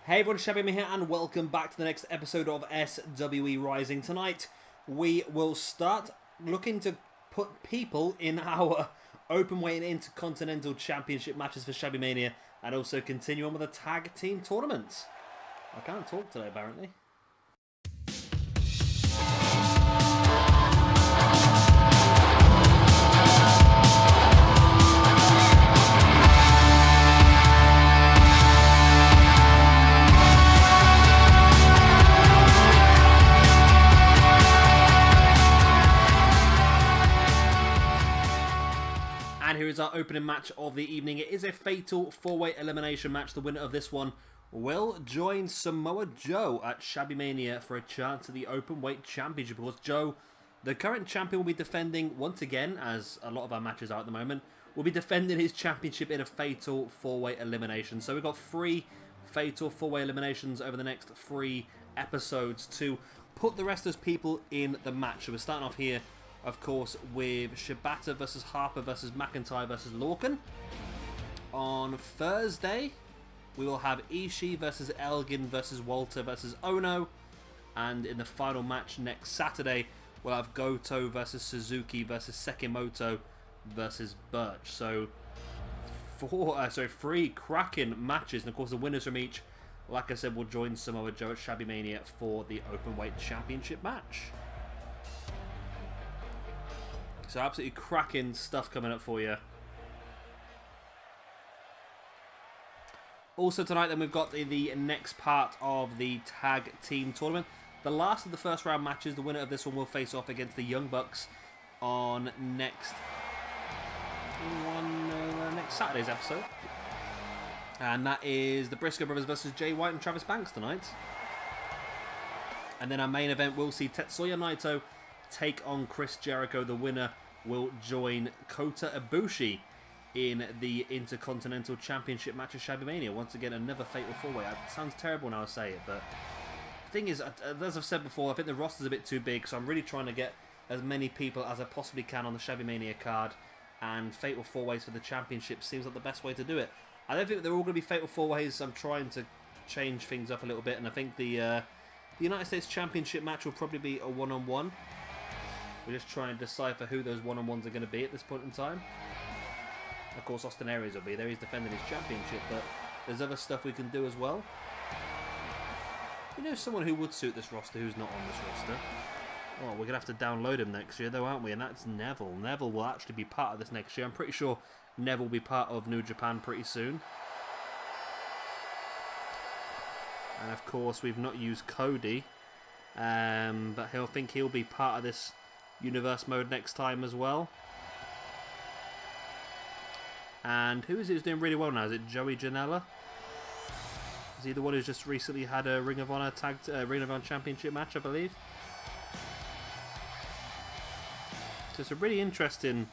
Hey everyone, Shibata here and welcome back to the next episode of SWE Rising. Tonight we will start looking to put people in our Openweight and Intercontinental Championship matches for Shabby Mania and also continue on with the tag team tournament. I can't talk today apparently. And here is our opening match of the evening. It is a fatal four-way elimination match. The winner of this one will join Samoa Joe at Shabby Mania for a chance at the Openweight Championship. Of course, Joe, the current champion, will be defending once again, as a lot of our matches are at the moment, will be defending his championship in a fatal four-way elimination. So we've got 3 fatal four-way eliminations over the next 3 episodes to put the rest of those people in the match. So we're starting off here, of course, with Shibata versus Harper versus McIntyre versus Lorcan. On Thursday, we will have Ishii versus Elgin versus Walter versus Ono. And in the final match next Saturday, we'll have Goto versus Suzuki versus Sekimoto versus Birch. So, 3 cracking matches. And of course, the winners from each, like I said, will join Samoa Joe at Shabby Mania for the Openweight Championship match. So absolutely cracking stuff coming up for you. Also tonight then we've got the next part of the tag team tournament. The last of the first round matches, the winner of this one will face off against the Young Bucks on next Saturday's episode. And that is the Briscoes brothers versus Jay White and Travis Banks tonight. And then our main event will see Tetsuya Naito take on Chris Jericho. The winner will join Kota Ibushi in the Intercontinental Championship match of Shabby Mania. Once again, another fatal four-way. It sounds terrible now I say it, but the thing is, as I've said before, I think the roster's a bit too big, so I'm really trying to get as many people as I possibly can on the Shabby Mania card, and fatal four-ways for the championship seems like the best way to do it. I don't think they're all going to be fatal four-ways. I'm trying to change things up a little bit, and I think the United States Championship match will probably be a one-on-one. We're just trying to decipher who those one-on-ones are going to be at this point in time. Of course, Austin Aries will be there. He's defending his championship, but there's other stuff we can do as well. You know someone who would suit this roster who's not on this roster? Oh, we're going to have to download him next year, though, aren't we? And that's Neville. Neville will actually be part of this next year. I'm pretty sure Neville will be part of New Japan pretty soon. And, of course, we've not used Cody. But I think he'll be part of this Universe mode next time as well. And who is it who's doing really well now? Is it Joey Janela? Is he the one who's just recently had a Ring of Honor Ring of Honor Championship match, I believe? So some really interesting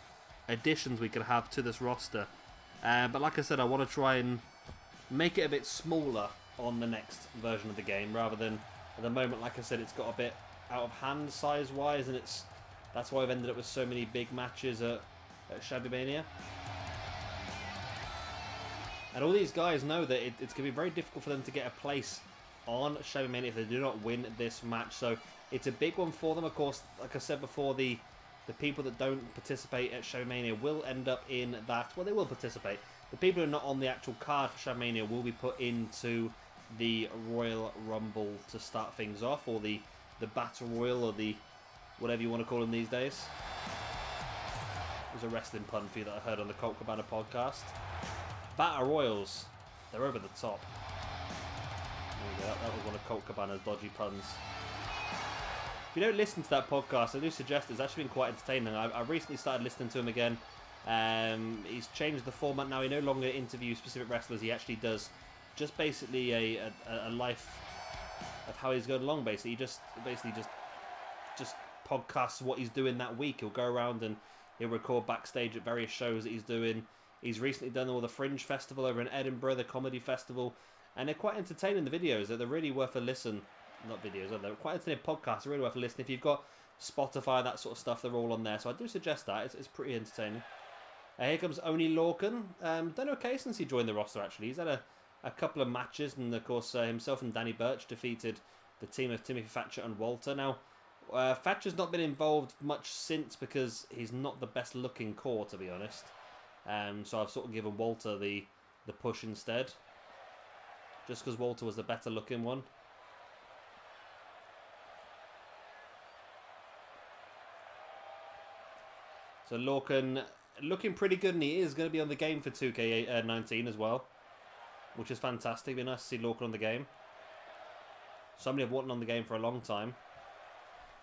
additions we could have to this roster. But like I said, I want to try and make it a bit smaller on the next version of the game, rather than at the moment, like I said, it's got a bit out of hand size-wise, and that's why I've ended up with so many big matches at Shabby Mania. And all these guys know that it's going to be very difficult for them to get a place on Shabby Mania if they do not win this match. So it's a big one for them. Of course, like I said before, the people that don't participate at Shabby Mania will end up in that. Well, they will participate. The people who are not on the actual card for Shabby Mania will be put into the Royal Rumble to start things off, or the Battle Royal, or the whatever you want to call them these days. There's a wrestling pun for you that I heard on the Colt Cabana podcast. Battle Royals, they're over the top. There we go. That was one of Colt Cabana's dodgy puns. If you don't listen to that podcast, I do suggest it's actually been quite entertaining. I recently started listening to him again. He's changed the format now. He no longer interviews specific wrestlers. He actually does just basically a life of how he's going along. Basically, he just podcasts what he's doing that week. He'll go around and he'll record backstage at various shows that he's doing. He's recently done all the Fringe Festival over in Edinburgh, the comedy festival, and they're quite entertaining. The videos, they're really worth a listen. Not videos, they're quite entertaining podcasts. They're really worth a listen. If you've got Spotify, that sort of stuff, they're all on there. So I do suggest that. It's pretty entertaining. Here comes Oney Lorcan. Done okay since he joined the roster. Actually, he's had a couple of matches, and of course himself and Danny Burch defeated the team of Timothy Thatcher and Walter. Now, Thatcher's not been involved much since because he's not the best looking core, to be honest. So I've sort of given Walter the push instead, just because Walter was the better looking one. So Lorcan looking pretty good, and he is going to be on the game for 2K19 as well, which is fantastic. It'd be nice to see Lorcan on the game. Somebody I've wanted on the game for a long time.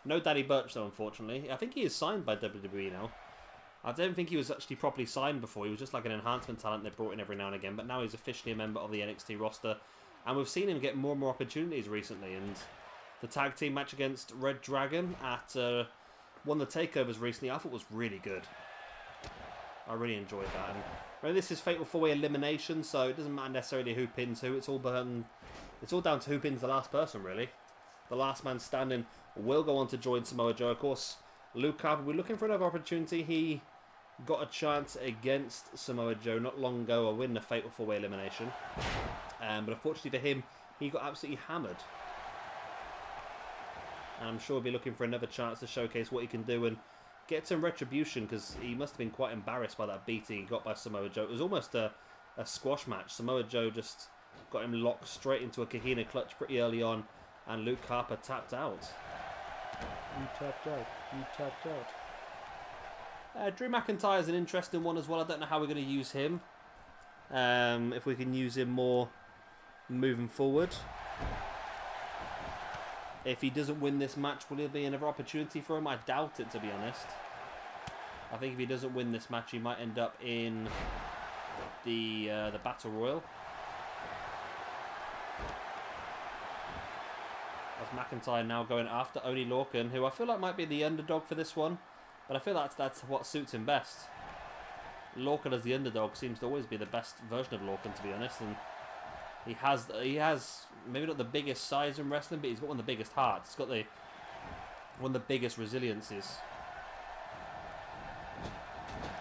No Danny Burch though, unfortunately. I think he is signed by WWE now. I don't think he was actually properly signed before. He was just like an enhancement talent they brought in every now and again. But now he's officially a member of the NXT roster. And we've seen him get more and more opportunities recently. And the tag team match against Red Dragon at one of the takeovers recently, I thought was really good. I really enjoyed that. And this is Fatal 4-Way Elimination, so it doesn't matter necessarily who pins who. It's all down to who pins the last person, really. The last man standing will go on to join Samoa Joe. Of course, Luke Harper, we're looking for another opportunity. He got a chance against Samoa Joe not long ago, a win the Fatal 4-Way Elimination. But unfortunately for him, he got absolutely hammered. And I'm sure he'll be looking for another chance to showcase what he can do and get some retribution, because he must have been quite embarrassed by that beating he got by Samoa Joe. It was almost a squash match. Samoa Joe just got him locked straight into a Kahina clutch pretty early on, and Luke Harper tapped out. You tapped out. You tapped out. Drew McIntyre is an interesting one as well. I don't know how we're going to use him. If we can use him more moving forward. If he doesn't win this match, will there be another opportunity for him? I doubt it, to be honest. I think if he doesn't win this match, he might end up in the Battle Royal. As McIntyre now going after Oney Lorcan, who I feel like might be the underdog for this one. But I feel like that's what suits him best. Lorcan as the underdog seems to always be the best version of Lorcan, to be honest. And he has maybe not the biggest size in wrestling, but he's got one of the biggest hearts. He's got one of the biggest resiliences.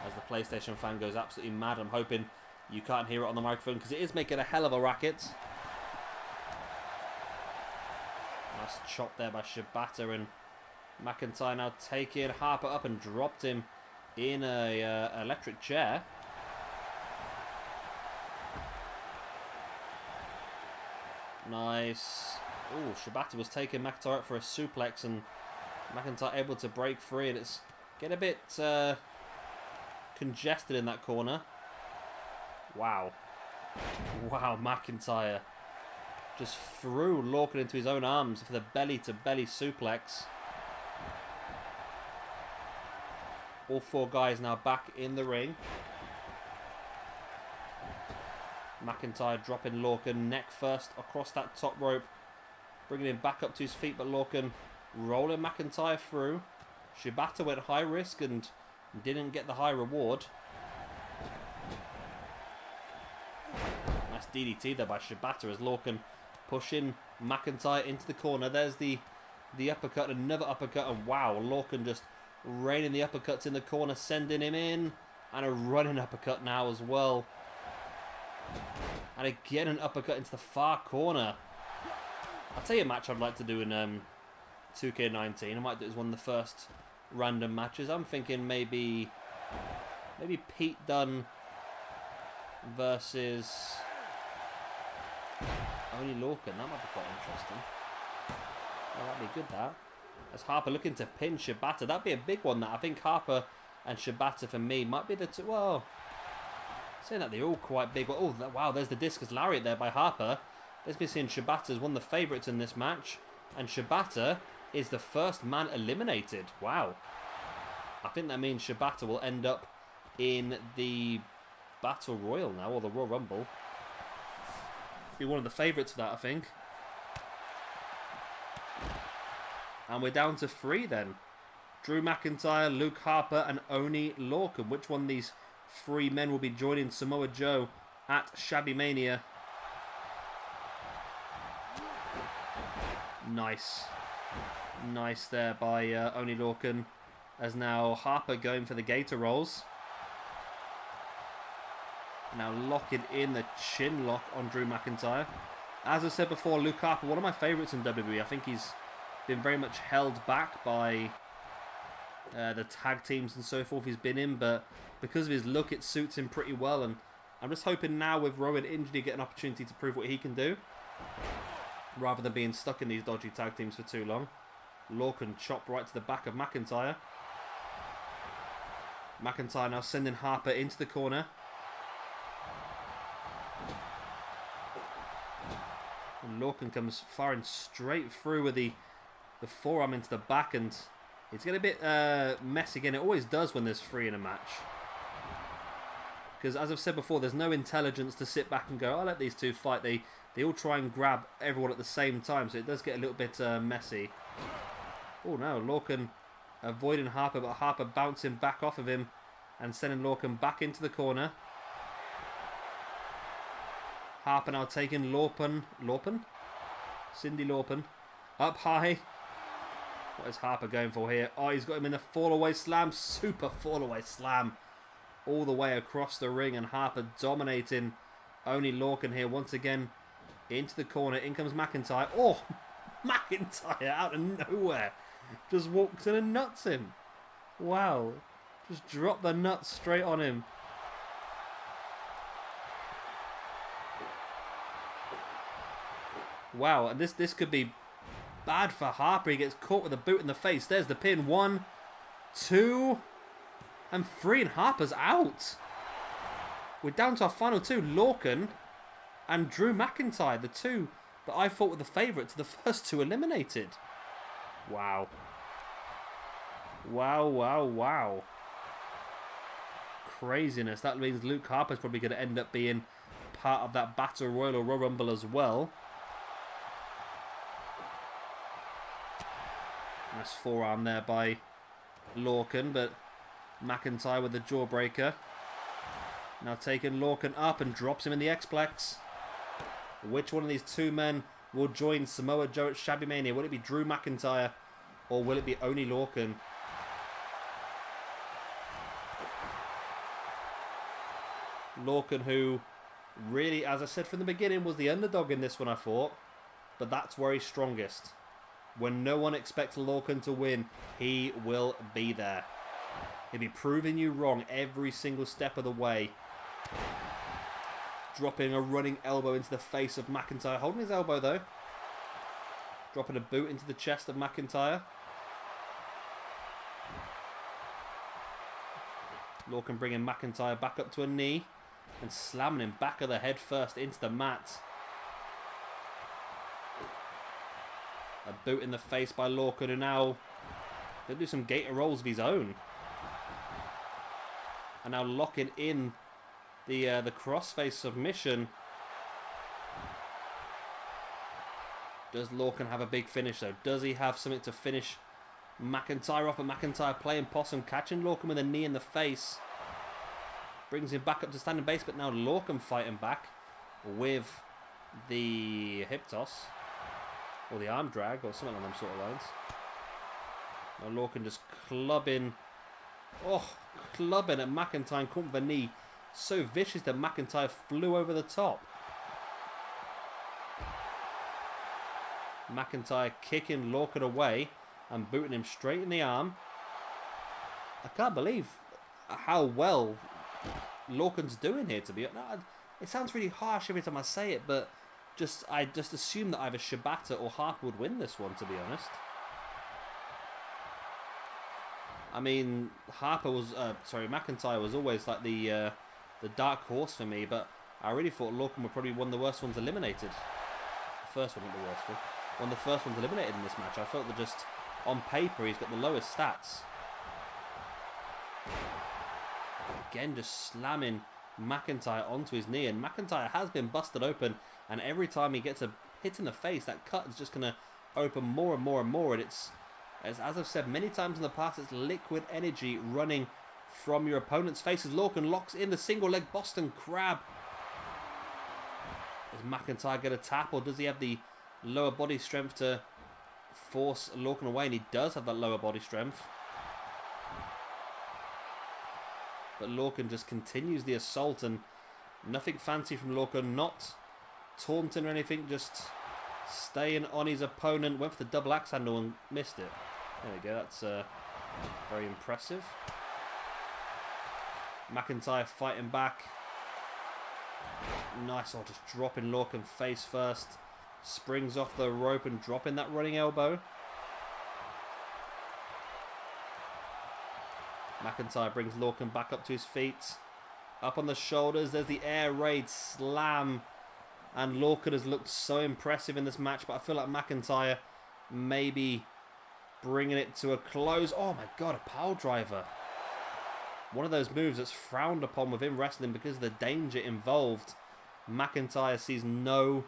As the PlayStation fan goes absolutely mad, I'm hoping you can't hear it on the microphone because it is making a hell of a racket. Nice chop there by Shibata, and McIntyre now taking Harper up and dropped him in a electric chair. Nice. Oh, Shibata was taking McIntyre up for a suplex, and McIntyre able to break free, and it's getting a bit congested in that corner. Wow. Wow, McIntyre just threw Lorcan into his own arms for the belly-to-belly suplex. All four guys now back in the ring. McIntyre dropping Lorcan neck first across that top rope, bringing him back up to his feet, but Lorcan rolling McIntyre through. Shibata went high risk and didn't get the high reward. Nice DDT there by Shibata as Lorcan pushing McIntyre into the corner. There's the uppercut, another uppercut, and wow, Lorcan just raining the uppercuts in the corner, sending him in, and a running uppercut now as well. And again an uppercut into the far corner. I'll tell you a match I'd like to do in 2K19. I might do it as one of the first random matches. I'm thinking maybe Pete Dunne versus Oney Lorcan. That might be quite interesting. Oh, that'd be good, that. As Harper looking to pin Shibata. That'd be a big one, that. I think Harper and Shibata for me might be the two. Well, saying that they're all quite big. Oh, wow, there's the discus lariat there by Harper. Let's be seeing Shibata as one of the favourites in this match. And Shibata is the first man eliminated. Wow. I think that means Shibata will end up in the Battle Royal now, or the Royal Rumble. Be one of the favourites for that, I think. And we're down to 3 then. Drew McIntyre, Luke Harper, and Oney Lorcan. Which one of these 3 men will be joining Samoa Joe at Shabby Mania? Nice. Nice there by Oney Lorcan. As now Harper going for the gator rolls. Now locking in the chin lock on Drew McIntyre. As I said before, Luke Harper, one of my favourites in WWE. I think he's been very much held back by the tag teams and so forth he's been in, but because of his look, it suits him pretty well. And I'm just hoping now with Rowan injured, he get an opportunity to prove what he can do, rather than being stuck in these dodgy tag teams for too long. Lorcan chopped right to the back of McIntyre. McIntyre now sending Harper into the corner. And Lorcan comes firing straight through with the forearm into the back, and it's getting a bit messy again. It always does when there's 3 in a match. Because as I've said before, there's no intelligence to sit back and go, I'll let these two fight. They all try and grab everyone at the same time, so it does get a little bit messy. Oh no, Lorcan avoiding Harper, but Harper bouncing back off of him and sending Lorcan back into the corner. Harper now taking Lorcan? Cindy Lorcan up high. What is Harper going for here? Oh, he's got him in a fall-away slam. Super fall-away slam. All the way across the ring, and Harper dominating Oney Lorcan here once again into the corner. In comes McIntyre. Oh, McIntyre out of nowhere. Just walks in and nuts him. Wow. Just dropped the nuts straight on him. Wow, and this could be bad for Harper. He gets caught with a boot in the face. There's the pin. 1, 2, and 3, and Harper's out. We're down to our final 2, Lorcan and Drew McIntyre, the 2 that I thought were the favourites, the first 2 eliminated. Wow. Wow, wow, wow. Craziness. That means Luke Harper's probably going to end up being part of that Battle Royal or Royal Rumble as well. Nice forearm there by Lorcan, but McIntyre with the jawbreaker. Now taking Lorcan up and drops him in the X-Plex. Which one of these 2 men will join Samoa Joe at Shabby Mania? Will it be Drew McIntyre or will it be Oney Lorcan? Lorcan, who really, as I said from the beginning, was the underdog in this one, I thought. But that's where he's strongest. When no one expects Lorcan to win, he will be there. He'll be proving you wrong every single step of the way. Dropping a running elbow into the face of McIntyre. Holding his elbow, though. Dropping a boot into the chest of McIntyre. Lorcan bringing McIntyre back up to a knee. And slamming him back of the head first into the mat. A boot in the face by Lorcan, who now going to do some gator rolls of his own. And now locking in the crossface submission. Does Lorcan have a big finish though? Does he have something to finish McIntyre off? And McIntyre playing possum, catching Lorcan with a knee in the face. Brings him back up to standing base, but now Lorcan fighting back with the hip toss. Or the arm drag, or something along them sort of lines. Now Lorcan just clubbing. Oh, clubbing at McIntyre and caught with a knee. So vicious that McIntyre flew over the top. McIntyre kicking Lorcan away and booting him straight in the arm. I can't believe how well Lorcan's doing here, to be honest. It sounds really harsh every time I say it, but I just assume that either Shibata or Harper would win this one, to be honest. I mean, McIntyre was always like the dark horse for me, but I really thought Lorcan were probably one of the worst ones eliminated. The first one, not the worst one. One of the first ones eliminated in this match. I felt that just on paper he's got the lowest stats. Again, just slamming McIntyre onto his knee, and McIntyre has been busted open, and every time he gets a hit in the face, that cut is just going to open more and more and more, and it's, as I've said many times in the past, it's liquid energy running from your opponent's face as Lorcan locks in the single leg Boston Crab. Does McIntyre get a tap, or does he have the lower body strength to force Lorcan away? And he does have that lower body strength. But Lorcan just continues the assault, and Nothing fancy from Lorcan, not taunting or anything, just staying on his opponent. Went for the double axe handle and missed it. There we go, that's very impressive. McIntyre fighting back. Nice, just dropping Lorcan face first. Springs off the rope and dropping that running elbow. McIntyre brings Lorcan back up to his feet. Up on the shoulders, there's the air raid slam. And Lorcan has looked so impressive in this match, but I feel like McIntyre maybe bringing it to a close. Oh my god, a pile driver. One of those moves that's frowned upon within wrestling because of the danger involved. McIntyre sees no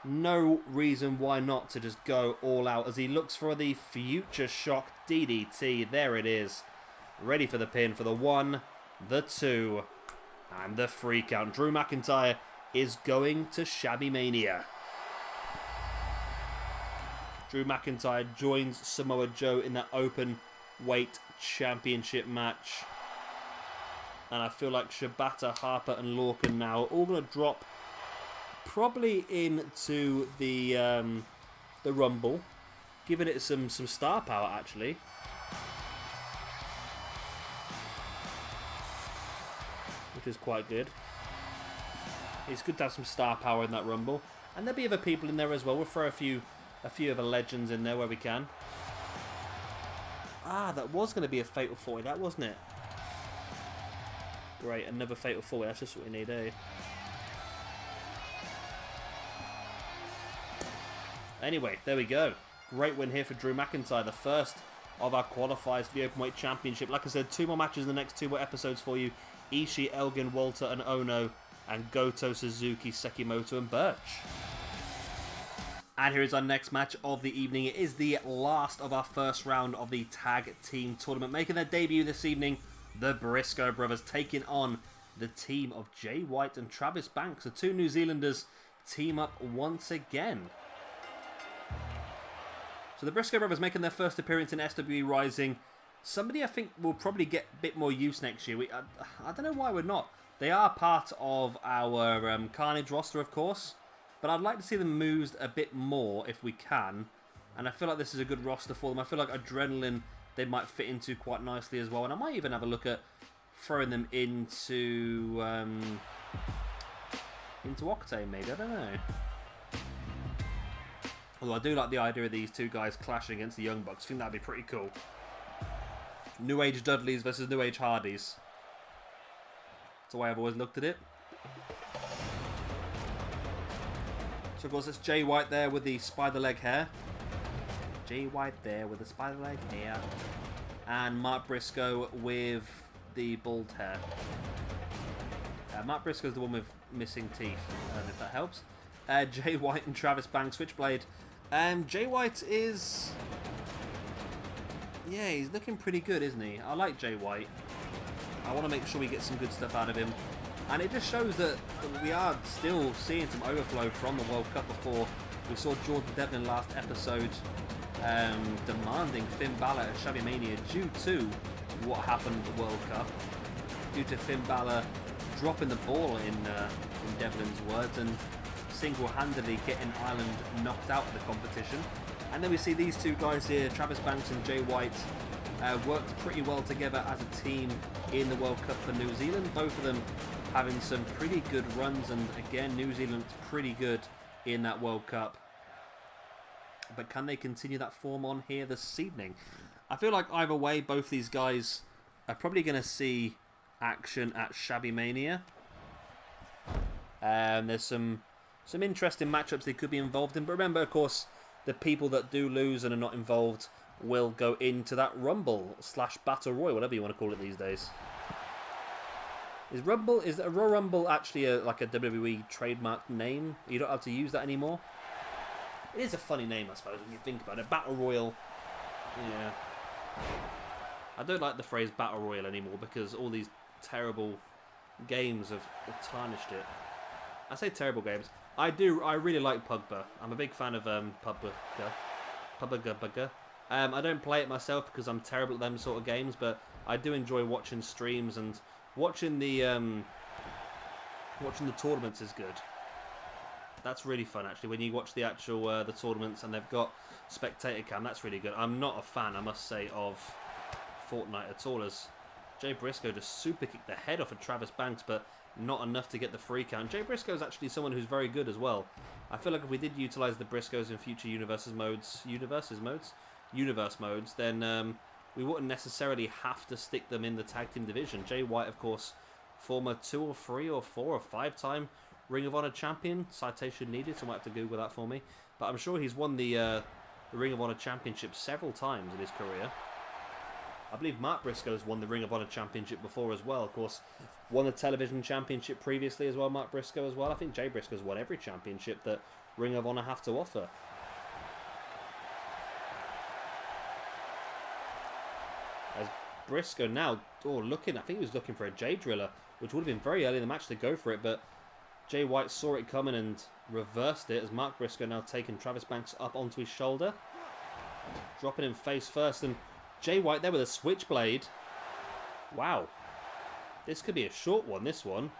reason why not to just go all out as he looks for the future shock DDT. There it is. Ready for the pin for the 1, the 2, and the 3 count. Drew McIntyre is going to Shabby Mania. Drew McIntyre joins Samoa Joe in that Openweight Championship match. And I feel like Shibata, Harper, and Lorcan now are all going to drop probably into the Rumble, giving it some star power actually. Which is quite good. It's good to have some star power in that Rumble. And there'll be other people in there as well. We'll throw a few other legends in there where we can. Ah, that was going to be a Fatal 4-Way, that wasn't it? Great, another Fatal 4-Way. That's just what we need, eh? Anyway, there we go. Great win here for Drew McIntyre. The first of our qualifiers for the Openweight Championship. Like I said, 2 more matches in the next 2 more episodes for you. Ishii, Elgin, Walter, and Ono. And Goto, Suzuki, Sekimoto, and Birch. And here is our next match of the evening. It is the last of our first round of the tag team tournament. Making their debut this evening, the Briscoe brothers taking on the team of Jay White and Travis Banks. The 2 New Zealanders team up once again. So the Briscoe brothers making their first appearance in SWE Rising. Somebody I think will probably get a bit more use next year. I don't know why we're not. They are part of our Carnage roster, of course. But I'd like to see them moved a bit more if we can. And I feel like this is a good roster for them. I feel like Adrenaline they might fit into quite nicely as well. And I might even have a look at throwing them into Octane maybe. I don't know. Although I do like the idea of these 2 guys clashing against the Young Bucks. I think that'd be pretty cool. New Age Dudleys versus New Age Hardys. That's the way I've always looked at it. So of course it's Jay White there with the spider leg hair. Jay White there with the spider leg hair. And Mark Briscoe with the bald hair. Mark Briscoe's the one with missing teeth, if that helps. Jay White and Travis Banks, Switchblade. Jay White is... yeah, he's looking pretty good, isn't he? I like Jay White. I want to make sure we get some good stuff out of him. And it just shows that we are still seeing some overflow from the World Cup before. We saw Jordan Devlin last episode demanding Finn Balor at Shabby Mania due to what happened at the World Cup. Due to Finn Balor dropping the ball in Devlin's words and single-handedly getting Ireland knocked out of the competition. And then we see these 2 guys here, Travis Banks and Jay White, worked pretty well together as a team in the World Cup for New Zealand. Both of them having some pretty good runs, and again, New Zealand's pretty good in that World Cup. But can they continue that form on here this evening? I feel like either way, both these guys are probably going to see action at Shabby Mania. There's some interesting matchups they could be involved in, but remember, of course, the people that do lose and are not involved will go into that Rumble / Battle Royal, whatever you want to call it these days. Is a Royal Rumble actually like a WWE trademark name? You don't have to use that anymore? It is a funny name, I suppose, when you think about it. Battle Royal. Yeah. I don't like the phrase Battle Royal anymore because all these terrible games have tarnished it. I say terrible games. I really like Pugba. I'm a big fan of Pugba. I don't play it myself because I'm terrible at them sort of games, but I do enjoy watching streams and watching the Watching the tournaments is good. That's really fun, actually, when you watch the actual the tournaments and they've got spectator cam. That's really good. I'm not a fan, I must say, of Fortnite at all, as Jay Briscoe just super kicked the head off of Travis Banks, but not enough to get the free count. Jay Briscoe is actually someone who's very good as well. I feel like if we did utilise the Briscoes in future universe modes, then we wouldn't necessarily have to stick them in the tag team division. Jay White, of course, former 2 or 3 or 4 or 5-time Ring of Honor champion. Citation needed, so I might have to Google that for me. But I'm sure he's won the Ring of Honor championship several times in his career. I believe Mark Briscoe's won the Ring of Honor championship before as well. Of course, won the television championship previously as well, Mark Briscoe as well. I think Jay Briscoe's won every championship that Ring of Honor have to offer. As Briscoe now, looking, I think he was looking for a J Driller, which would have been very early in the match to go for it, but Jay White saw it coming and reversed it, as Mark Briscoe now taking Travis Banks up onto his shoulder. Dropping him face first, and Jay White there with a switchblade. Wow. This could be a short one, this one.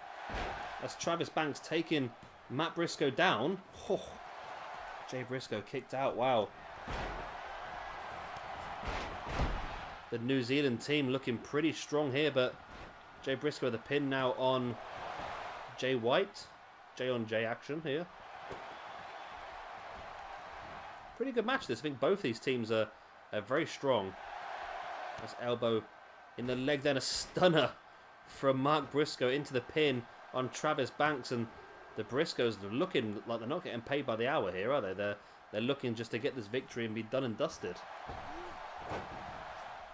As Travis Banks taking Matt Briscoe down. Oh, Jay Briscoe kicked out, wow. The New Zealand team looking pretty strong here, but Jay Briscoe with a pin now on Jay White. Jay on Jay action here. Pretty good match this. I think both these teams are very strong. This elbow in the leg, then a stunner from Mark Briscoe into the pin on Travis Banks, and the Briscoes are looking like they're not getting paid by the hour here, are they? They're looking just to get this victory and be done and dusted.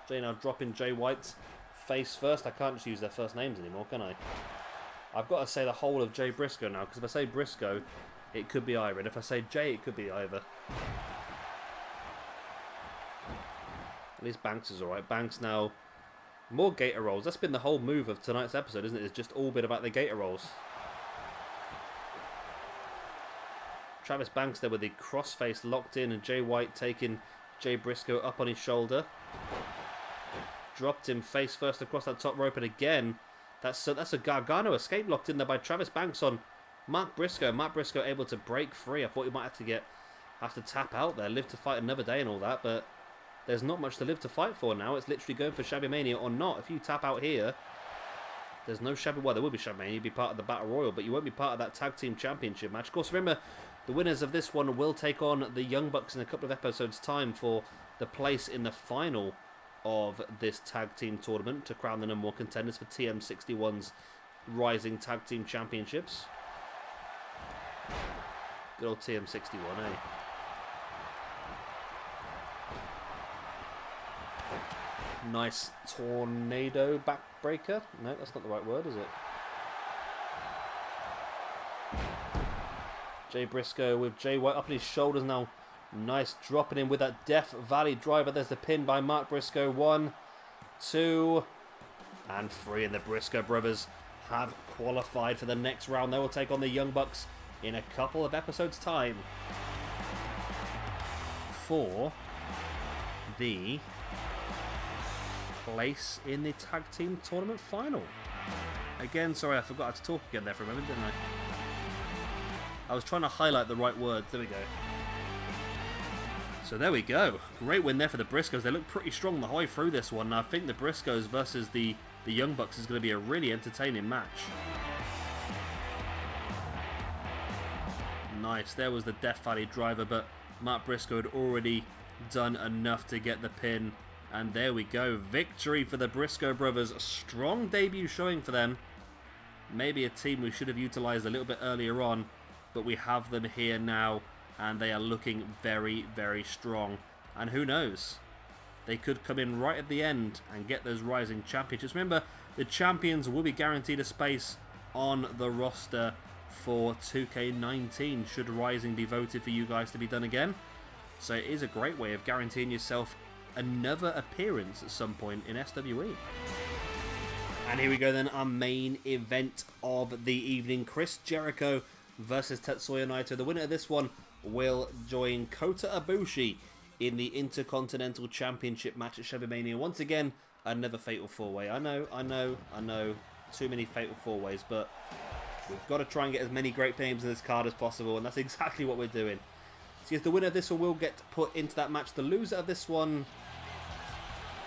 Jay now dropping Jay White's face first. I can't just use their first names anymore, can I? I've got to say the whole of Jay Briscoe now, because if I say Briscoe, it could be Ira, and if I say Jay, it could be either. At least Banks is alright. Banks now, more gator rolls. That's been the whole move of tonight's episode, isn't it? It's just all been about the gator rolls. Travis Banks there with the crossface locked in, and Jay White taking Jay Briscoe up on his shoulder. Dropped him face first across that top rope, and again, that's a Gargano escape locked in there by Travis Banks on Mark Briscoe. Mark Briscoe able to break free. I thought he might have to tap out there, live to fight another day and all that, but there's not much to live to fight for now. It's literally going for Shabby Mania or not. If you tap out here, there's no Shabby... Well, there will be Shabby Mania. You'll be part of the Battle Royal, but you won't be part of that Tag Team Championship match. Of course, remember, the winners of this one will take on the Young Bucks in a couple of episodes' time for the place in the final of this Tag Team tournament to crown the number 1 contenders for TM61's Rising Tag Team Championships. Good old TM61, eh? Nice tornado backbreaker. No, that's not the right word, is it? Jay Briscoe with Jay White up on his shoulders now. Nice dropping in with that Death Valley driver. There's the pin by Mark Briscoe. 1, 2, and 3. And the Briscoe brothers have qualified for the next round. They will take on the Young Bucks in a couple of episodes' time for the place in the Tag Team Tournament Final. Again, sorry, I forgot to talk again there for a moment, didn't I? I was trying to highlight the right words. There we go. So there we go. Great win there for the Briscoes. They look pretty strong the whole way through this one. And I think the Briscoes versus the Young Bucks is going to be a really entertaining match. Nice. There was the Death Valley driver, but Mark Briscoe had already done enough to get the pin. And there we go. Victory for the Briscoe brothers. A strong debut showing for them. Maybe a team we should have utilised a little bit earlier on, but we have them here now, and they are looking very, very strong. And who knows? They could come in right at the end and get those Rising Championships. Remember, the champions will be guaranteed a space on the roster for 2K19 should Rising be voted for you guys to be done again. So it is a great way of guaranteeing yourself another appearance at some point in SWE. And here we go then, our main event of the evening. Chris Jericho versus Tetsuya Naito. The winner of this one will join Kota Ibushi in the Intercontinental Championship match at Shabby Mania. Once again, another Fatal 4-Way. I know. Too many Fatal 4-Ways, but We've got to try and get as many great names in this card as possible, and that's exactly what we're doing. So yes, the winner of this one will get put into that match. The loser of this one,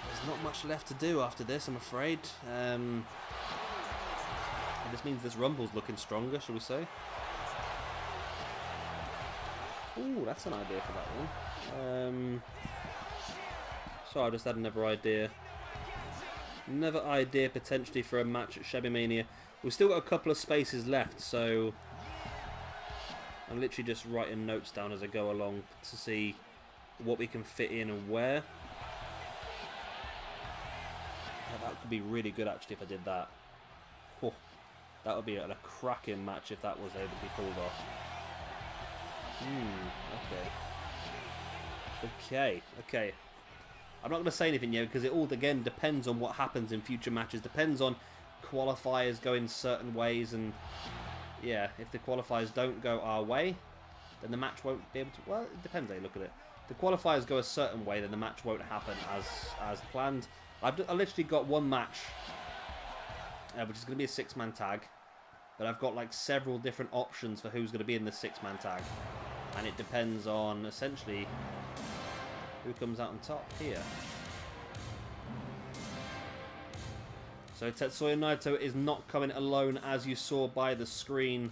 there's not much left to do after this, I'm afraid. This means this Rumble's looking stronger, shall we say. Ooh, that's an idea for that one. So I just had another idea. Another idea potentially for a match at Shabby Mania. We've still got a couple of spaces left, so I'm literally just writing notes down as I go along to see what we can fit in and where. Yeah, that could be really good actually if I did that. Oh, that would be a cracking match if that was able to be pulled off. Okay. I'm not going to say anything yet because it all again depends on what happens in future matches. Depends on qualifiers going certain ways, and yeah, if the qualifiers don't go our way, then the match won't be able to. Well, it depends how you look at it. If the qualifiers go a certain way, then the match won't happen as planned. I literally got one match, which is going to be a 6-man tag, but I've got like several different options for who's going to be in the 6-man tag, and it depends on essentially who comes out on top here. So Tetsuya Naito is not coming alone, as you saw by the screen.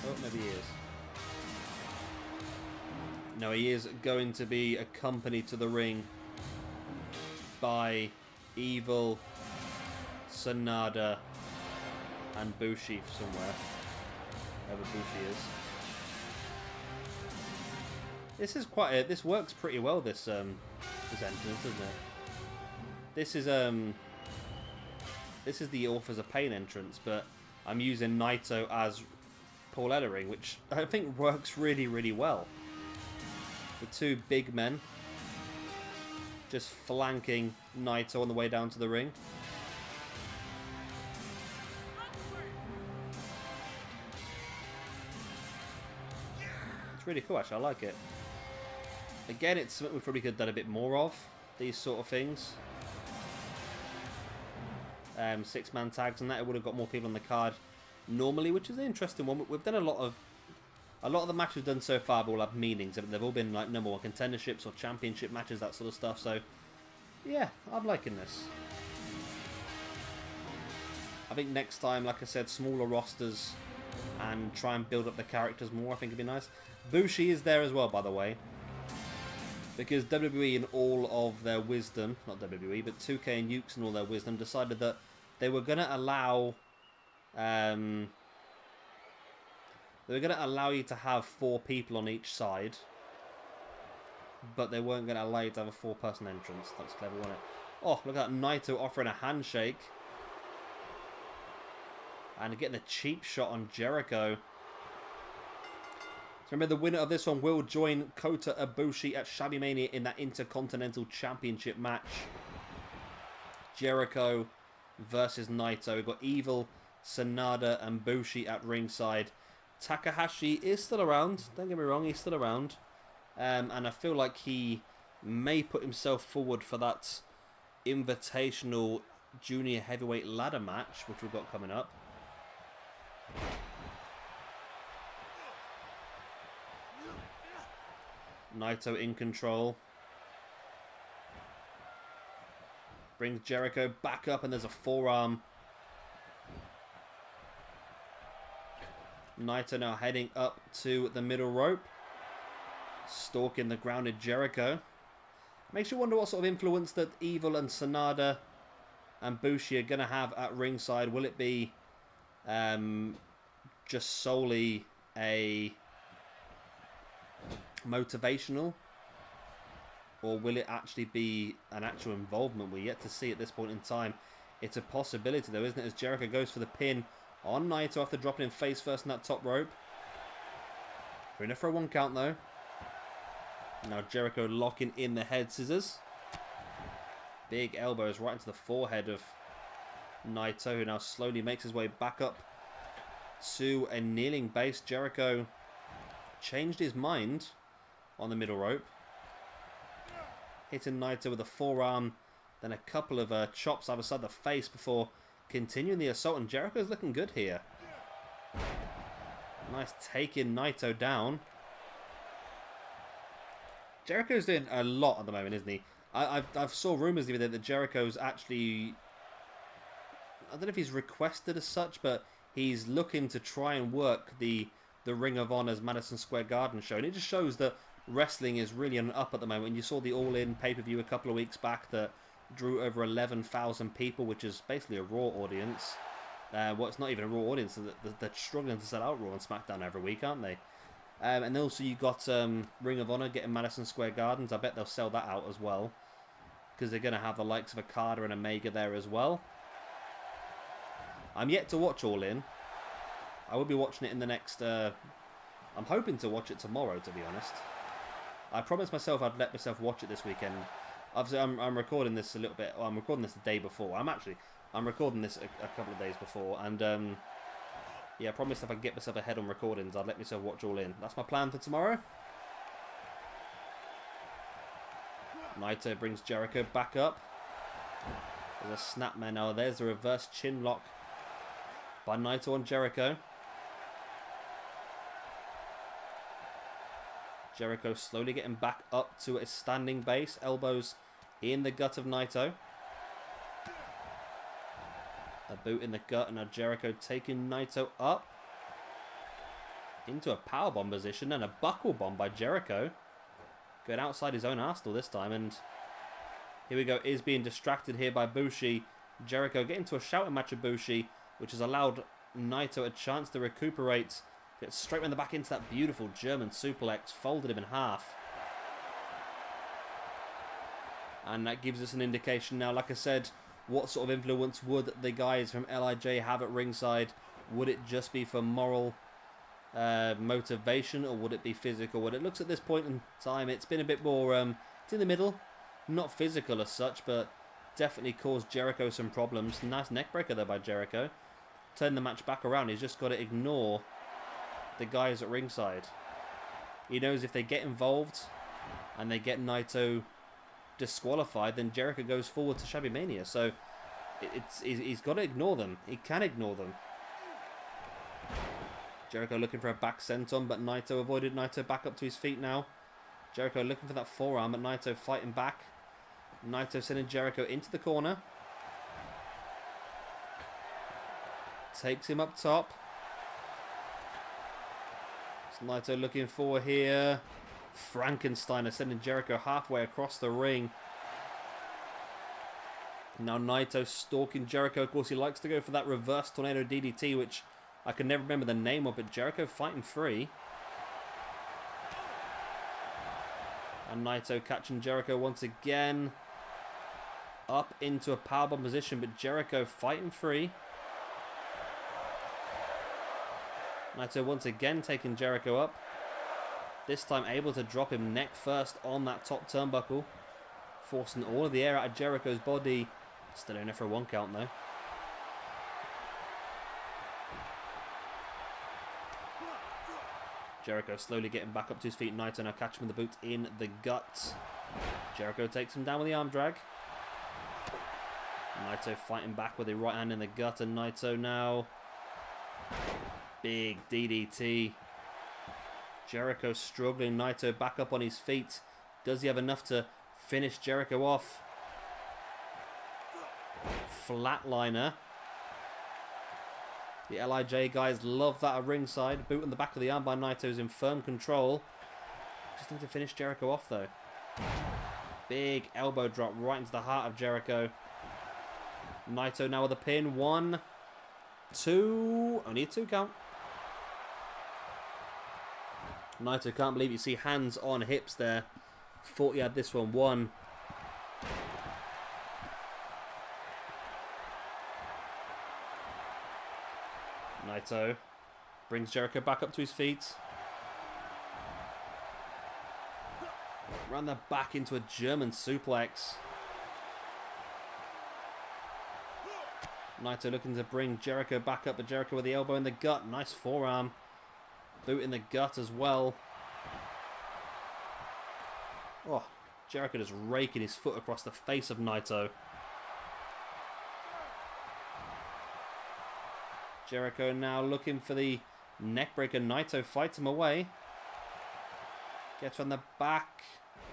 Oh, maybe he is. No, he is going to be accompanied to the ring by Evil, Sanada, and Bushi somewhere. Wherever Bushi is. This is quite this works pretty well, this entrance, doesn't it? This is the Authors of Pain entrance, but I'm using Naito as Paul Ellering, which I think works really, really well. The two big men just flanking Naito on the way down to the ring. It's really cool, actually. I like it. Again, it's something we probably could have done a bit more of, these sort of things. 6-man tags and that, it would have got more people on the card normally, which is an interesting one. We've done a lot of the matches we've done so far have all had meanings. They've all been like #1 contenderships or championship matches, that sort of stuff. So yeah, I'm liking this. I think next time, like I said, smaller rosters and try and build up the characters more, I think it'd be nice. Bushi is there as well, by the way, because WWE in all of their wisdom, not WWE, but 2K and Ukes in all their wisdom, decided that they were going to allow you to have 4 people on each side, but they weren't going to allow you to have a 4-person entrance. That's clever, wasn't it? Oh, look at that, Naito offering a handshake. And getting a cheap shot on Jericho. So remember, the winner of this one will join Kota Ibushi at Shabby Mania in that Intercontinental Championship match. Jericho versus Naito. We've got Evil, Sanada, and Bushi at ringside. Takahashi is still around. Don't get me wrong, he's still around. And I feel like he may put himself forward for that Invitational Junior Heavyweight Ladder match, which we've got coming up. Naito in control. Brings Jericho back up, and there's a forearm. Naito now heading up to the middle rope. Stalking the grounded Jericho. Makes you wonder what sort of influence that Evil and Sanada and Bushi are going to have at ringside. Will it be just solely a motivational, or will it actually be an actual involvement? We're yet to see at this point in time. It's a possibility though, isn't it, as Jericho goes for the pin on Naito after dropping him face first in that top rope. We're in it for a 1 count though. Now Jericho locking in the head scissors. Big elbows right into the forehead of Naito, who now slowly makes his way back up to a kneeling base. Jericho changed his mind on the middle rope. Hitting Naito with a forearm, then a couple of chops either side the face before continuing the assault, and Jericho's looking good here. Nice taking Naito down. Jericho's doing a lot at the moment, isn't he? I've saw rumours the other day that Jericho's actually... I don't know if he's requested as such, but he's looking to try and work the Ring of Honor's Madison Square Garden show. And it just shows that wrestling is really on an up at the moment. You saw the All In pay-per-view a couple of weeks back that drew over 11,000 people, which is basically a Raw audience. Well, it's not even a Raw audience. They're struggling to sell out Raw and SmackDown every week, aren't they? And also you got Ring of Honor getting Madison Square Gardens. I bet they'll sell that out as well, because they're going to have the likes of Okada and Omega there as well. I'm yet to watch All In. I will be watching it in the next... I'm hoping to watch it tomorrow, to be honest. I promised myself I'd let myself watch it this weekend. Obviously, I'm recording this a little bit... Well, I'm recording this the day before. I'm recording this a couple of days before. And, yeah, I promised if I could get myself ahead on recordings, I'd let myself watch All In. That's my plan for tomorrow. Naito brings Jericho back up. There's a snapmare now. There's a reverse chin lock by Naito on Jericho. Jericho slowly getting back up to a standing base. Elbows in the gut of Naito. A boot in the gut, and now Jericho taking Naito up into a powerbomb position, and a buckle bomb by Jericho. Going outside his own arsenal this time, and here we go. Is being distracted here by Bushi. Jericho getting into a shouting match with Bushi, which has allowed Naito a chance to recuperate. Gets straight in the back into that beautiful German suplex, folded him in half. And that gives us an indication now, like I said, what sort of influence would the guys from LIJ have at ringside? Would it just be for moral motivation, or would it be physical? Well, it looks at this point in time, it's been a bit more, it's in the middle. Not physical as such, but definitely caused Jericho some problems. Nice neckbreaker there by Jericho. Turn the match back around. He's just got to ignore the guys at ringside. He knows if they get involved and they get Naito disqualified, then Jericho goes forward to Shabby Mania. So he's got to ignore them. He can ignore them. Jericho looking for a back senton, but Naito avoided. Naito back up to his feet now. Jericho looking for that forearm, but Naito fighting back. Naito sending Jericho into the corner. Takes him up top. It's Naito looking for here. Frankensteiner sending Jericho halfway across the ring. Now Naito stalking Jericho. Of course, he likes to go for that reverse tornado DDT, which I can never remember the name of, but Jericho fighting free. And Naito catching Jericho once again. Up into a powerbomb position, but Jericho fighting free. Naito once again taking Jericho up. This time able to drop him neck first on that top turnbuckle. Forcing all of the air out of Jericho's body. Still in there for a 1 count though. Jericho slowly getting back up to his feet. Naito now catching him with the boot in the gut. Jericho takes him down with the arm drag. Naito fighting back with the right hand in the gut, and Naito now. Big DDT. Jericho struggling. Naito back up on his feet. Does he have enough to finish Jericho off? Flatliner. The LIJ guys love that at ringside. Boot in the back of the arm by Naito's in firm control. Just need to finish Jericho off though. Big elbow drop right into the heart of Jericho. Naito now with a pin. 1, 2. Only a 2 count. Naito can't believe you see hands on hips there. Thought he had this one. 1. Naito brings Jericho back up to his feet. Ran the back into a German suplex. Naito looking to bring Jericho back up, but Jericho with the elbow in the gut. Nice forearm. Boot in the gut as well. Oh, Jericho just raking his foot across the face of Naito. Jericho now looking for the neckbreaker. Naito fights him away. Gets on the back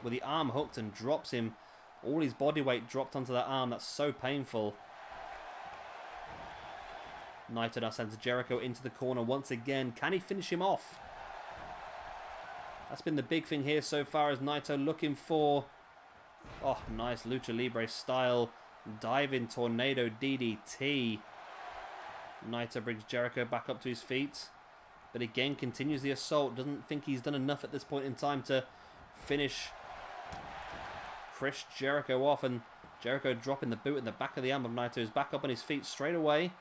with the arm hooked and drops him. All his body weight dropped onto that arm. That's so painful. Naito now sends Jericho into the corner once again. Can he finish him off? That's been the big thing here so far, as Naito looking for... Oh, nice Lucha Libre style diving tornado DDT. Naito brings Jericho back up to his feet. But again, continues the assault. Doesn't think he's done enough at this point in time to finish Chris Jericho off. And Jericho dropping the boot in the back of the arm of Naito. He's back up on his feet straight away.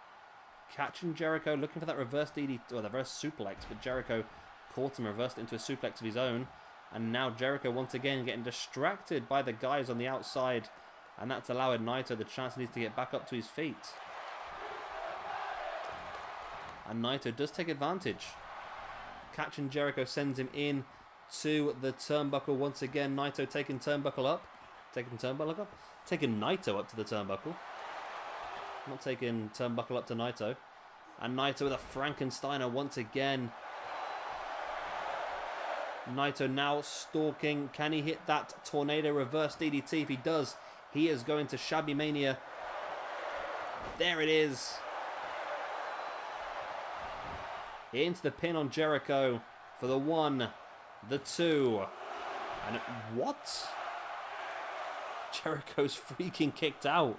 Catching Jericho, looking for that reverse DDT, or the reverse suplex. But Jericho caught him, reversed it into a suplex of his own. And now Jericho once again getting distracted by the guys on the outside. And that's allowed Naito the chance he needs to get back up to his feet. And Naito does take advantage. Catching Jericho sends him in to the turnbuckle once again. Naito taking turnbuckle up. Taking Naito up to the turnbuckle. Not taking turnbuckle up to Naito. And Naito with a Frankensteiner once again. Naito now stalking. Can he hit that tornado reverse DDT? If he does, he is going to Shabby Mania. There it is. Into the pin on Jericho for the 1, the 2. And what? Jericho's freaking kicked out.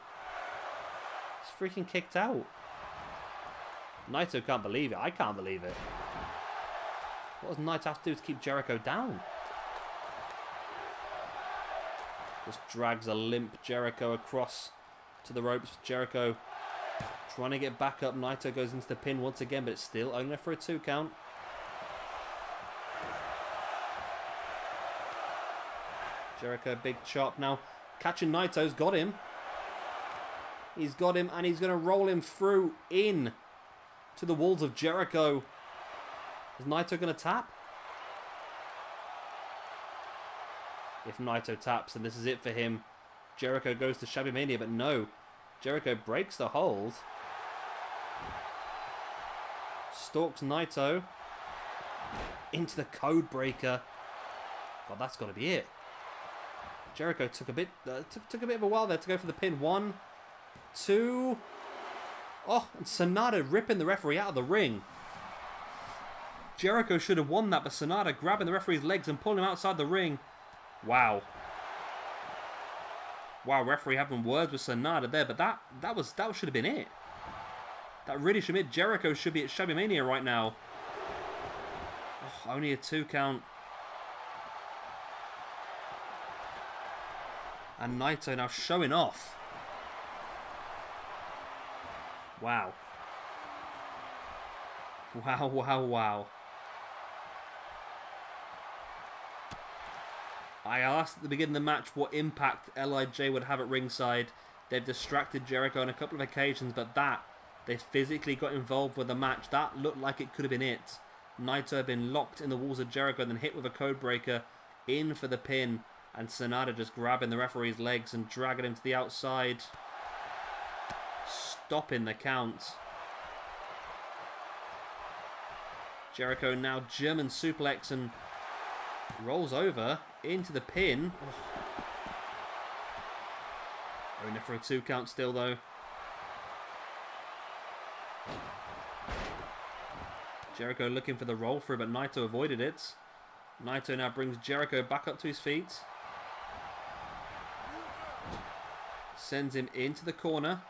He's freaking kicked out. Naito can't believe it. I can't believe it. What does Naito have to do to keep Jericho down? Just drags a limp Jericho across to the ropes. Jericho trying to get back up. Naito goes into the pin once again, but it's still only for a 2 count. Jericho, big chop now. Catching Naito's got him. He's got him, and he's going to roll him through in to the walls of Jericho. Is Naito going to tap? If Naito taps, then this is it for him. Jericho goes to Shabby Mania, but no. Jericho breaks the hold. Stalks Naito into the code breaker. God, that's got to be it. Jericho took a bit of a while there to go for the pin. 1, 2. Oh, and Sanada ripping the referee out of the ring. Jericho should have won that, but Sanada grabbing the referee's legs and pulling him outside the ring. Wow. Wow, referee having words with Sanada there, but that should have been it. That really should have been it. Jericho should be at Shabby Mania right now. Oh, only a 2 count. And Naito now showing off. Wow. Wow, wow, wow. I asked at the beginning of the match what impact LIJ would have at ringside. They've distracted Jericho on a couple of occasions, but they physically got involved with the match. That looked like it could have been it. Naito had been locked in the walls of Jericho and then hit with a code breaker in for the pin. And Sanada just grabbing the referee's legs and dragging him to the outside. Stopping the count. Jericho now German suplex and rolls over into the pin. Oh. Only for a 2 count still though. Jericho looking for the roll through, but Naito avoided it. Naito now brings Jericho back up to his feet. Sends him into the corner.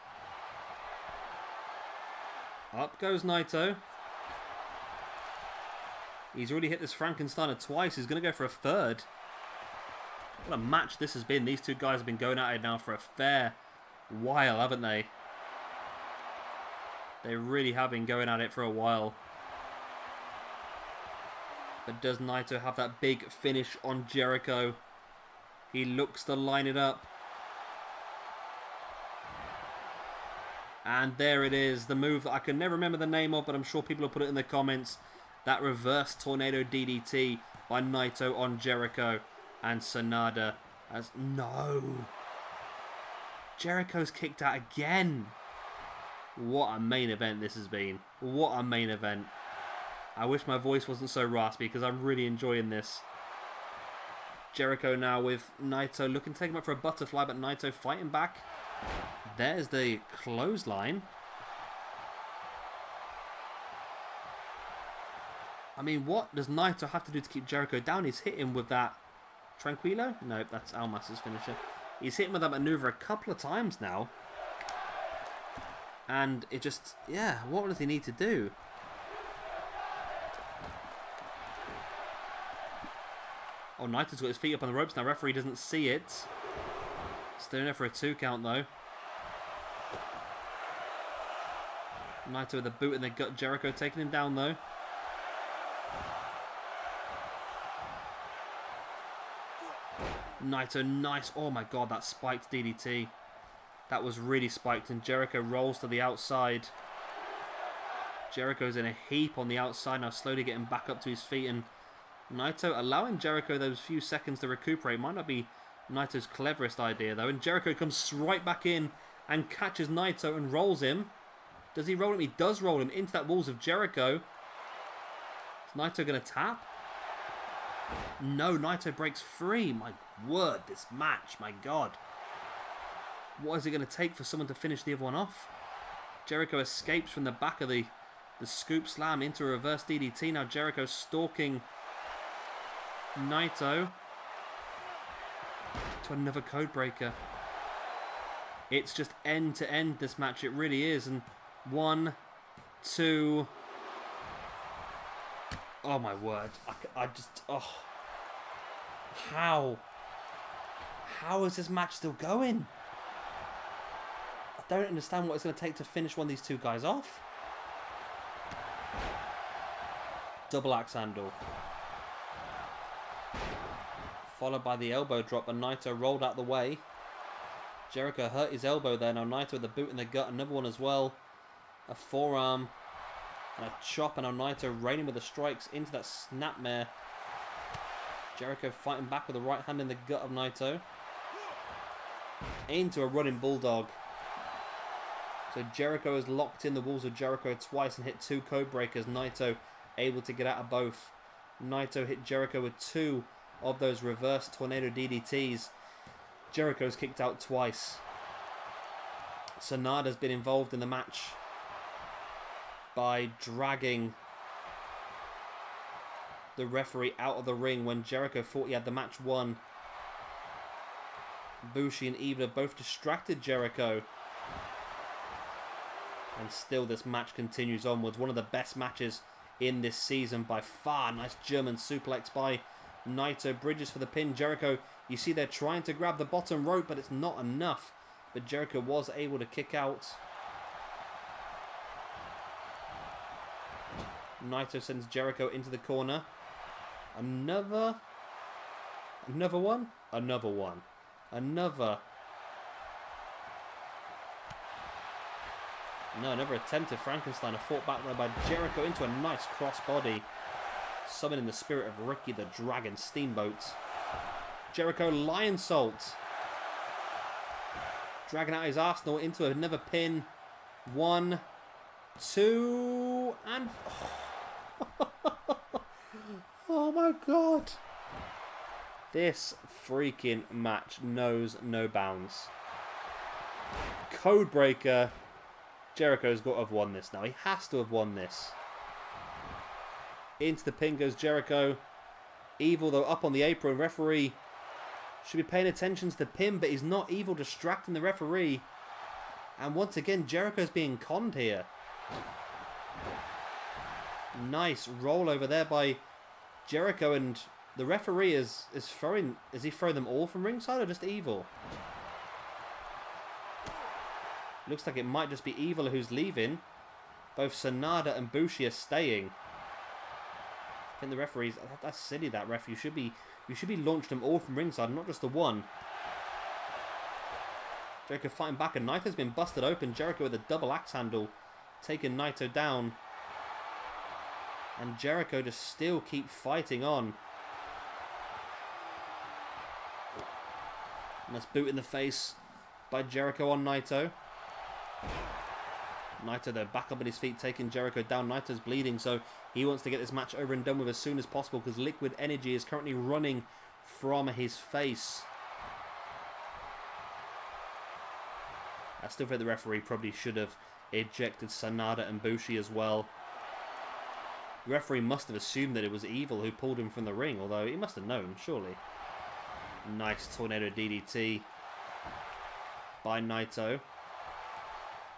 Up goes Naito. He's already hit this Frankensteiner twice. He's going to go for a 3rd. What a match this has been. These 2 guys have been going at it now for a fair while, haven't they? They really have been going at it for a while. But does Naito have that big finish on Jericho? He looks to line it up. And there it is. The move that I can never remember the name of, but I'm sure people will put it in the comments. That reverse tornado DDT by Naito on Jericho. And Sanada has... No! Jericho's kicked out again. What a main event this has been. What a main event. I wish my voice wasn't so raspy because I'm really enjoying this. Jericho now with Naito looking to take him up for a butterfly, but Naito fighting back. There's the clothesline. I mean, what does Naito have to do to keep Jericho down? He's hit him with that Tranquilo? No, that's Almas's finisher. He's hit him with that maneuver a couple of times now. And it just, yeah, what does he need to do? Oh, Naito's got his feet up on the ropes now. Referee doesn't see it. Still in there for a 2 count though. Naito with a boot in the gut. Jericho taking him down though. Naito, nice. Oh my god, that spiked DDT. That was really spiked, and Jericho rolls to the outside. Jericho's in a heap on the outside now, slowly getting back up to his feet, and Naito allowing Jericho those few seconds to recuperate. Might not be Naito's cleverest idea though, and Jericho comes right back in and catches Naito and rolls him. Does he roll him? He does roll him into that walls of Jericho. Is Naito going to tap? No, Naito breaks free. My word, this match, my god. What is it going to take for someone to finish the other one off? Jericho escapes from the back of the scoop slam into a reverse DDT. Now Jericho stalking Naito to another code breaker. It's just end to end this match. It really is. And 1, 2. Oh my word. I just, oh. How is this match still going? I don't understand what it's going to take to finish one of these two guys off. Double axe handle. Followed by the elbow drop, and Naito rolled out the way. Jericho hurt his elbow there. Now Naito with the boot in the gut, another one as well. A forearm and a chop, and now Naito raining with the strikes into that snapmare. Jericho fighting back with the right hand in the gut of Naito. Into a running bulldog. So Jericho has locked in the walls of Jericho twice and hit 2 code breakers. Naito able to get out of both. Naito hit Jericho with 2 of those reverse tornado DDTs. Jericho's kicked out twice. Sanada's been involved in the match by dragging the referee out of the ring when Jericho thought he had the match won. Bushi and Evil both distracted Jericho. And still this match continues onwards. One of the best matches in this season by far. Nice German suplex by Naito. Bridges for the pin. Jericho, you see they're trying to grab the bottom rope, but it's not enough. But Jericho was able to kick out. Naito sends Jericho into the corner. Another one. No, another attempt at Frankenstein. A fought back there by Jericho into a nice crossbody. Summoning the spirit of Ricky the Dragon Steamboat. Jericho Lion Salt. Dragging out his arsenal into another pin. 1, 2, and... Oh my god. This freaking match knows no bounds. Codebreaker. Jericho's got to have won this now. He has to have won this. Into the pin goes Jericho. Evil, though, up on the apron. Referee should be paying attention to the pin, but he's not. Evil distracting the referee. And once again, Jericho's being conned here. Nice roll over there by Jericho, and the referee is throwing... Is he throwing them all from ringside or just Evil? Looks like it might just be Evil who's leaving. Both Sanada and Bushi are staying. I think the referees... That's silly, that ref. You should be launching them all from ringside, not just the one. Jericho fighting back, and Naito's been busted open. Jericho with a double axe handle, taking Naito down. And Jericho just still keep fighting on. And that's boot in the face by Jericho on Naito. Naito, though, back up on his feet, taking Jericho down. Naito's bleeding, so he wants to get this match over and done with as soon as possible because liquid energy is currently running from his face. I still think the referee probably should have ejected Sanada and Bushi as well. The referee must have assumed that it was Evil who pulled him from the ring, although he must have known, surely. Nice tornado DDT by Naito.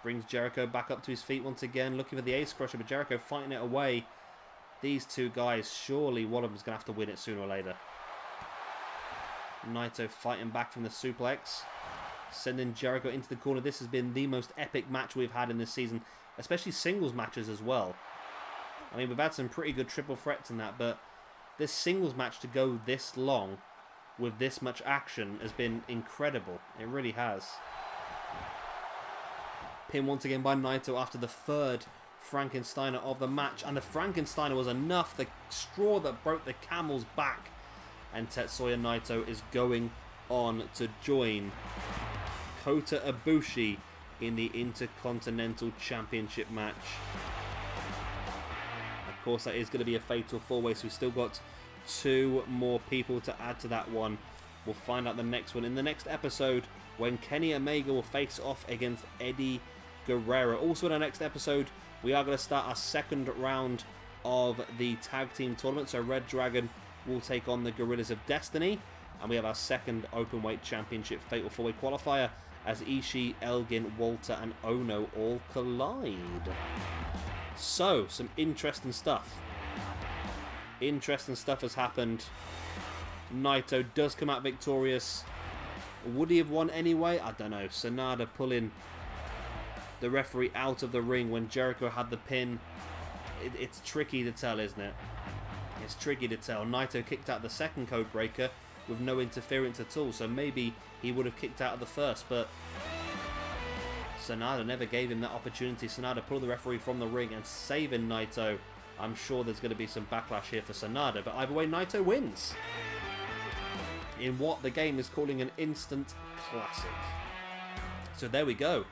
Brings Jericho back up to his feet once again, looking for the ace crusher, but Jericho fighting it away. These two guys, surely one of them's going to have to win it sooner or later. Naito fighting back from the suplex, sending Jericho into the corner. This has been the most epic match we've had in this season, especially singles matches as well. I mean, we've had some pretty good triple threats in that, but this singles match to go this long with this much action has been incredible. It really has. Pin once again by Naito after the third Frankensteiner of the match, and the Frankensteiner was enough, the straw that broke the camel's back, and Tetsuya Naito is going on to join Kota Ibushi in the Intercontinental Championship match. Of course, that is going to be a fatal four-way, so we've still got 2 more people to add to that one. We'll find out the next one in the next episode when Kenny Omega will face off against Eddie Guerrero. Also in our next episode, we are going to start our second round of the tag team tournament. So Red Dragon will take on the Gorillas of Destiny, and we have our second Openweight Championship Fatal 4-Way Qualifier as Ishii, Elgin, Walter and Ono all collide. So, some interesting stuff. Interesting stuff has happened. Naito does come out victorious. Would he have won anyway? I don't know. Sanada pulling the referee out of the ring when Jericho had the pin. It's tricky to tell, isn't it? It's tricky to tell. Naito kicked out the second code breaker with no interference at all, so maybe he would have kicked out of the first, but Sanada never gave him that opportunity. Sanada pulled the referee from the ring and saving Naito. I'm sure there's going to be some backlash here for Sanada, but either way, Naito wins in what the game is calling an instant classic. So there we go.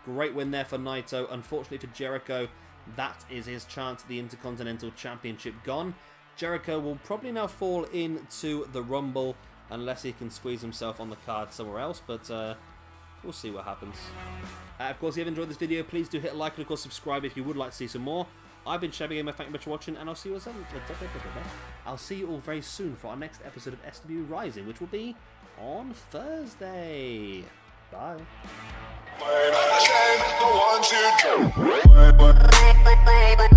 Great win there for Naito. Unfortunately for Jericho, that is his chance at the Intercontinental Championship gone. Jericho will probably now fall into the Rumble unless he can squeeze himself on the card somewhere else, but we'll see what happens. Of course, if you have enjoyed this video, please do hit a like and of course subscribe if you would like to see some more. I've been Shabby Gamer, thank you much for watching, and I'll see you all very soon for our next episode of SWE Rising, which will be on Thursday. Bye. The one, two,